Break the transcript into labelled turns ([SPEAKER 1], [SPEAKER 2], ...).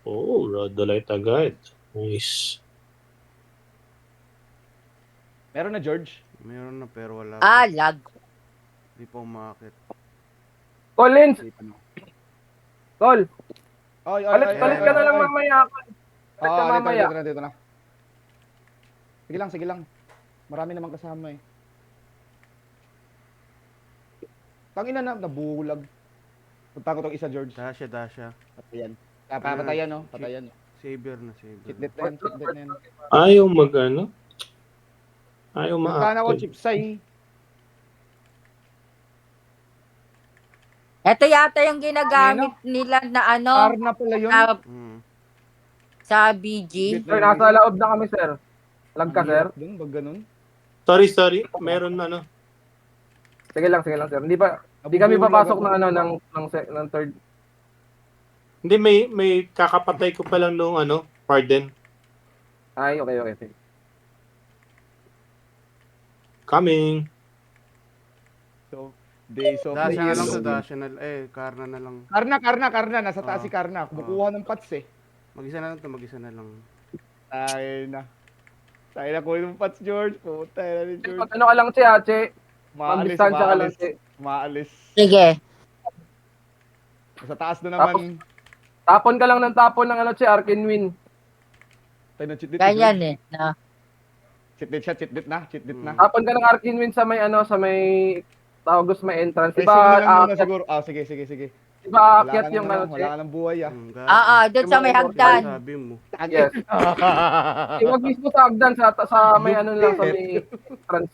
[SPEAKER 1] Oo, Rodolite agad. Nice.
[SPEAKER 2] Meron na, George?
[SPEAKER 3] Meron na pero wala
[SPEAKER 4] Ah,
[SPEAKER 3] pa.
[SPEAKER 4] lag.
[SPEAKER 3] Hindi pa umakit.
[SPEAKER 5] Collins!
[SPEAKER 2] Hindi pa, no.
[SPEAKER 5] Col!
[SPEAKER 2] Ay,
[SPEAKER 5] Palit ka na lang mamaya. Palit ka mamaya.
[SPEAKER 2] Dito na. Sige lang. Marami naman kasama eh. Tangina na, nabulag. Punta ko tong isa, George.
[SPEAKER 3] Dasha.
[SPEAKER 2] Patayan. Patayan, no? Patayan.
[SPEAKER 3] Saber na.
[SPEAKER 2] Chitlet na yan.
[SPEAKER 1] Ayaw mag-ano? Ayaw
[SPEAKER 2] Punta na ako,
[SPEAKER 1] ma-active.
[SPEAKER 2] Chipsay.
[SPEAKER 4] Ito yata yung ginagamit nila na ano,
[SPEAKER 2] Karna pala yun.
[SPEAKER 4] sa BG.
[SPEAKER 5] Sir, nasa loob na kami, sir. Lag ka, sir.
[SPEAKER 2] Dun, pag ganun.
[SPEAKER 1] Sorry. Meron na, ano?
[SPEAKER 5] Sige lang, sir. Hindi kami papasok ng ano ng third.
[SPEAKER 1] Hindi, may kakapatay ko pa lang nung ano, Pardon.
[SPEAKER 5] Ay, okay.
[SPEAKER 1] Coming.
[SPEAKER 2] So, days of
[SPEAKER 3] Dasha na lang
[SPEAKER 2] the
[SPEAKER 3] sa Dasha na. Karna na lang.
[SPEAKER 2] Karna. Nasa taas si Karna. Kumukuha ng pots eh.
[SPEAKER 3] Mag-isa na lang.
[SPEAKER 2] Tayo na kuha ng pots, George. Puta na ni George.
[SPEAKER 5] Ano ka lang, Che? Magdistansya ka lang, Che.
[SPEAKER 2] Maalis.
[SPEAKER 4] Sige.
[SPEAKER 2] Sa taas na naman.
[SPEAKER 5] Tapon ka lang ng tapon ng ano, Che, Arkin Win.
[SPEAKER 2] Tayo na chitlit.
[SPEAKER 4] Ganyan eh. No?
[SPEAKER 2] Chitlit na.
[SPEAKER 5] Tapon ka ng Arkin Win sa may tawag sa may entrance.
[SPEAKER 2] Pressing na lang muna siguro. Sige.
[SPEAKER 5] Diba aakyat yung ano,
[SPEAKER 2] Wala ka ng buhay ah.
[SPEAKER 4] Oo, doon sa may hagdan.
[SPEAKER 3] Sabi mo.
[SPEAKER 5] Yes. Yung mismo sa hagdan sa may ano lang sa may entrance.